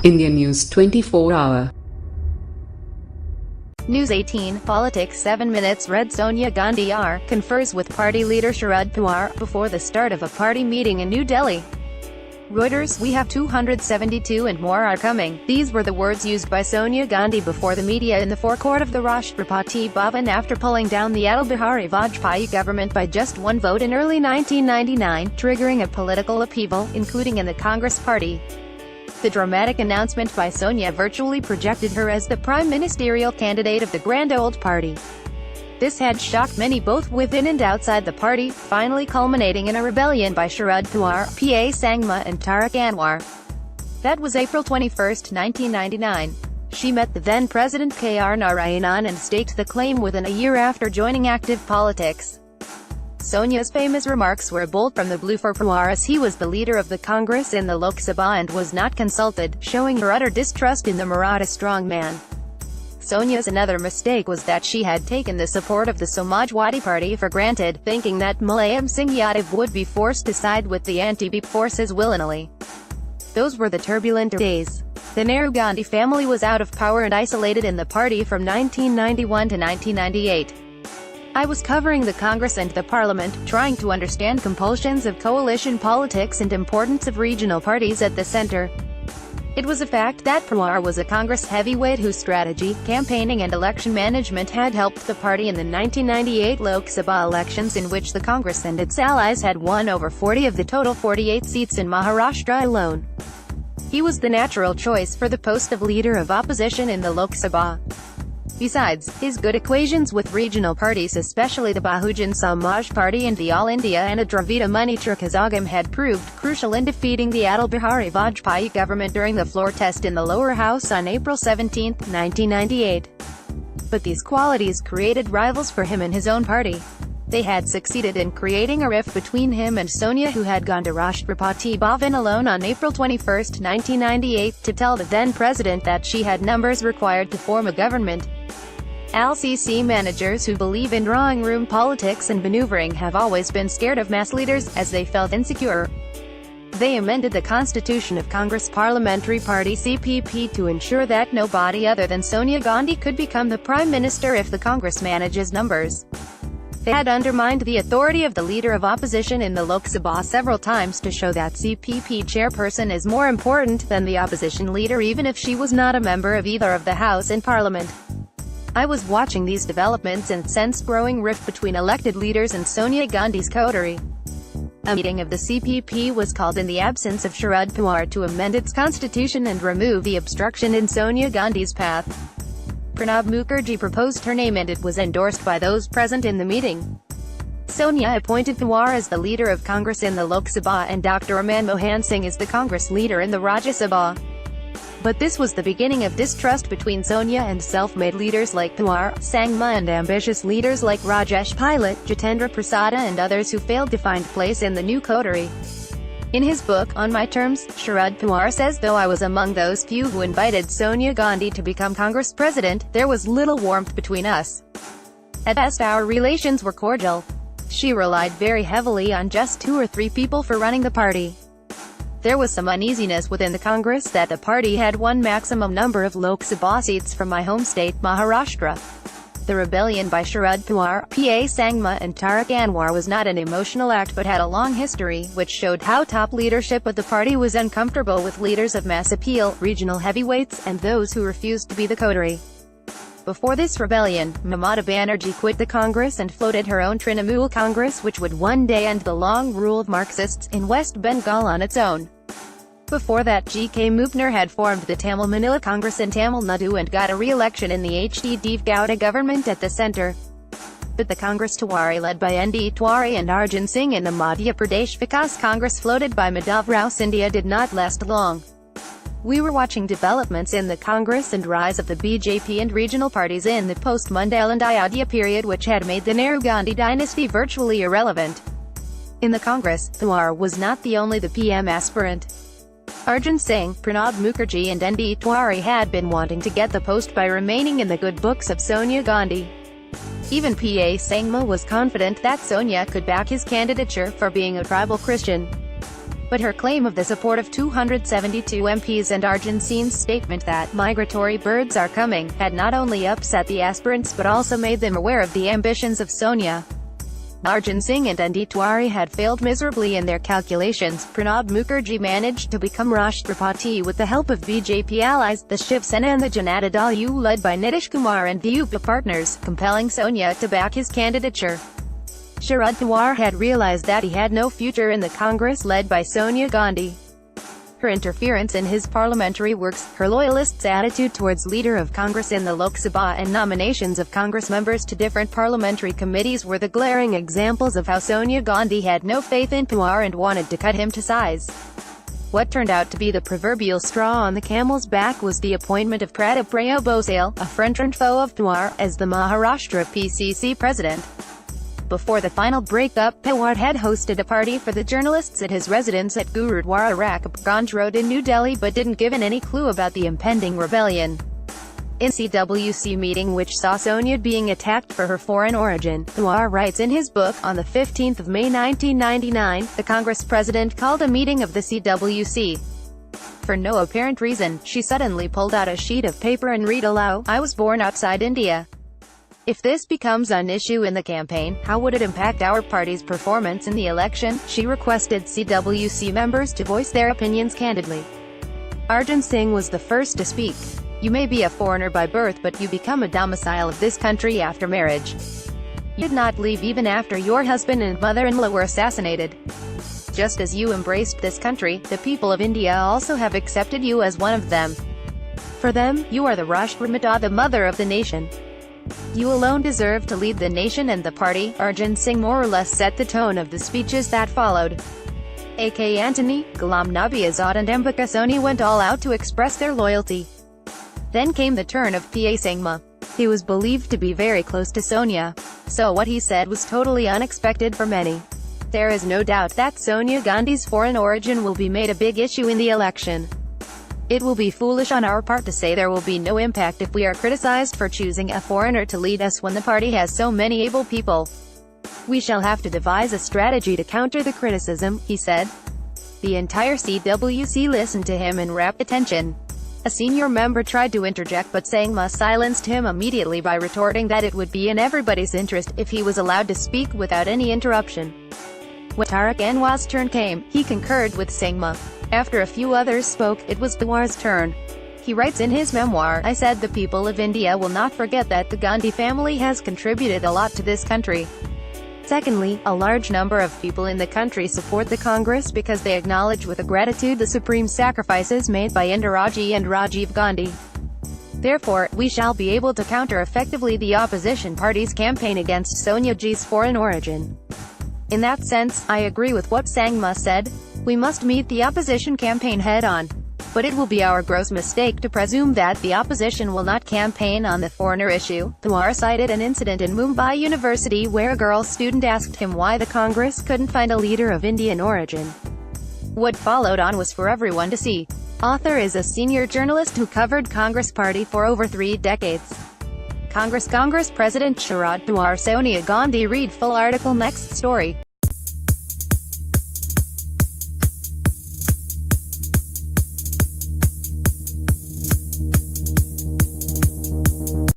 Indian News 24-hour. News 18 Politics 7 minutes read Sonia Gandhi R. confers with party leader Sharad Pawar before the start of a party meeting in New Delhi. Reuters, we have 272 and more are coming. These were the words used by Sonia Gandhi before the media in the forecourt of the Rashtrapati Bhavan after pulling down the Atal Bihari Vajpayee government by just one vote in early 1999, triggering a political upheaval, including in the Congress party. The dramatic announcement by Sonia virtually projected her as the prime ministerial candidate of the Grand Old Party. This had shocked many both within and outside the party, finally culminating in a rebellion by Sharad Pawar, PA Sangma and Tariq Anwar. That was April 21, 1999. She met the then-President K.R. Narayanan and staked the claim within a year after joining active politics. Sonia's famous remarks were bold from the blue for Pawar as he was the leader of the Congress in the Lok Sabha and was not consulted, showing her utter distrust in the Maratha strongman. Sonia's another mistake was that she had taken the support of the Samajwadi Party for granted, thinking that Mulayam Singh Yadav would be forced to side with the anti-BIP forces willingly. Those were the turbulent days. The Nehru-Gandhi family was out of power and isolated in the party from 1991 to 1998. I was covering the Congress and the Parliament, trying to understand compulsions of coalition politics and importance of regional parties at the center. It was a fact that Pawar was a Congress heavyweight whose strategy, campaigning and election management had helped the party in the 1998 Lok Sabha elections, in which the Congress and its allies had won over 40 of the total 48 seats in Maharashtra alone. He was the natural choice for the post of Leader of Opposition in the Lok Sabha. Besides, his good equations with regional parties, especially the Bahujan Samaj Party and the All India and Dravida Munnetra Kazhagam, had proved crucial in defeating the Atal Bihari Vajpayee government during the floor test in the lower house on April 17, 1998. But these qualities created rivals for him in his own party. They had succeeded in creating a rift between him and Sonia, who had gone to Rashtrapati Bhavan alone on April 21, 1998, to tell the then-president that she had numbers required to form a government. LCC managers who believe in drawing room politics and maneuvering have always been scared of mass leaders, as they felt insecure. They amended the Constitution of Congress Parliamentary Party (CPP) to ensure that nobody other than Sonia Gandhi could become the Prime Minister if the Congress manages numbers. They had undermined the authority of the Leader of Opposition in the Lok Sabha several times to show that CPP chairperson is more important than the opposition leader, even if she was not a member of either of the House and Parliament. I was watching these developments and sensed growing rift between elected leaders and Sonia Gandhi's coterie. A meeting of the CPP was called in the absence of Sharad Pawar to amend its constitution and remove the obstruction in Sonia Gandhi's path. Pranab Mukherjee proposed her name and it was endorsed by those present in the meeting. Sonia appointed Pawar as the leader of Congress in the Lok Sabha and Dr. Aman Mohan Singh as the Congress leader in the Rajya Sabha. But this was the beginning of distrust between Sonia and self-made leaders like Pawar, Sangma, and ambitious leaders like Rajesh Pilot, Jitendra Prasada and others who failed to find place in the new coterie. In his book, On My Terms, Sharad Pawar says, though I was among those few who invited Sonia Gandhi to become Congress president, there was little warmth between us. At best our relations were cordial. She relied very heavily on just 2 or 3 people for running the party. There was some uneasiness within the Congress that the party had one maximum number of Lok Sabha seats from my home state, Maharashtra. The rebellion by Sharad Pawar, PA Sangma and Tariq Anwar was not an emotional act but had a long history, which showed how top leadership of the party was uncomfortable with leaders of mass appeal, regional heavyweights, and those who refused to be the coterie. Before this rebellion, Mamata Banerjee quit the Congress and floated her own Trinamool Congress, which would one day end the long rule of Marxists in West Bengal on its own. Before that, G.K. Mupner had formed the Tamil Maanila Congress in Tamil Nadu and got a re-election in the H.D. Deve Gowda government at the centre. But the Congress Tiwari led by N.D. Tiwari and Arjun Singh and the Madhya Pradesh Vikas Congress floated by Madhav Rao Scindia did not last long. We were watching developments in the Congress and rise of the BJP and regional parties in the post-Mandal and Ayodhya period, which had made the Nehru-Gandhi dynasty virtually irrelevant. In the Congress, Pawar was not the only PM aspirant. Arjun Singh, Pranab Mukherjee and N.D. Tiwari had been wanting to get the post by remaining in the good books of Sonia Gandhi. Even PA Sangma was confident that Sonia could back his candidature for being a tribal Christian. But her claim of the support of 272 MPs and Arjun Singh's statement that migratory birds are coming had not only upset the aspirants but also made them aware of the ambitions of Sonia. Arjun Singh and Nd Tiwari had failed miserably in their calculations. Pranab Mukherjee managed to become Rashtrapati with the help of BJP allies, the Shiv Sena and the Janata Dal U led by Nitish Kumar and the UPA partners, compelling Sonia to back his candidature. Sharad Pawar had realized that he had no future in the Congress led by Sonia Gandhi. Her interference in his parliamentary works, her loyalists' attitude towards Leader of Congress in the Lok Sabha and nominations of Congress members to different parliamentary committees were the glaring examples of how Sonia Gandhi had no faith in Pawar and wanted to cut him to size. What turned out to be the proverbial straw on the camel's back was the appointment of Pratap Ray Bhosale, a friend and foe of Pawar, as the Maharashtra PCC president. Before the final breakup, Pawar had hosted a party for the journalists at his residence at Gurudwara Rakabganj Road in New Delhi but didn't give any clue about the impending rebellion. In CWC meeting which saw Sonia being attacked for her foreign origin, Pawar writes in his book, on the 15th of May 1999, the Congress president called a meeting of the CWC. For no apparent reason, she suddenly pulled out a sheet of paper and read aloud, "I was born outside India. If this becomes an issue in the campaign, how would it impact our party's performance in the election?" She requested CWC members to voice their opinions candidly. Arjun Singh was the first to speak. "You may be a foreigner by birth but you become a domicile of this country after marriage. You did not leave even after your husband and mother-in-law were assassinated. Just as you embraced this country, the people of India also have accepted you as one of them. For them, you are the Rashtrapati, the mother of the nation. You alone deserve to lead the nation and the party." Arjun Singh more or less set the tone of the speeches that followed. A.K. Antony, Ghulam Nabi Azad and Ambika Soni went all out to express their loyalty. Then came the turn of P.A. Singh. He was believed to be very close to Sonia, so what he said was totally unexpected for many. There is no doubt that Sonia Gandhi's foreign origin will be made a big issue in the election. It will be foolish on our part to say there will be no impact if we are criticized for choosing a foreigner to lead us when the party has so many able people. We shall have to devise a strategy to counter the criticism, he said. The entire CWC listened to him in rapt attention. A senior member tried to interject but Sangma silenced him immediately by retorting that it would be in everybody's interest if he was allowed to speak without any interruption. When Tariq Anwar's turn came, he concurred with Sangma. After a few others spoke, it was Pawar's turn. He writes in his memoir, "I said the people of India will not forget that the Gandhi family has contributed a lot to this country. Secondly, a large number of people in the country support the Congress because they acknowledge with gratitude the supreme sacrifices made by Indiraji and Rajiv Gandhi. Therefore, we shall be able to counter effectively the opposition party's campaign against Sonia Ji's foreign origin." In that sense, I agree with what Sangma said. We must meet the opposition campaign head-on. But it will be our gross mistake to presume that the opposition will not campaign on the foreigner issue. Pawar cited an incident in Mumbai University where a girl student asked him why the Congress couldn't find a leader of Indian origin. What followed on was for everyone to see. Author is a senior journalist who covered Congress party for over 3 decades. Congress President Sharad Pawar Sonia Gandhi read full article next story.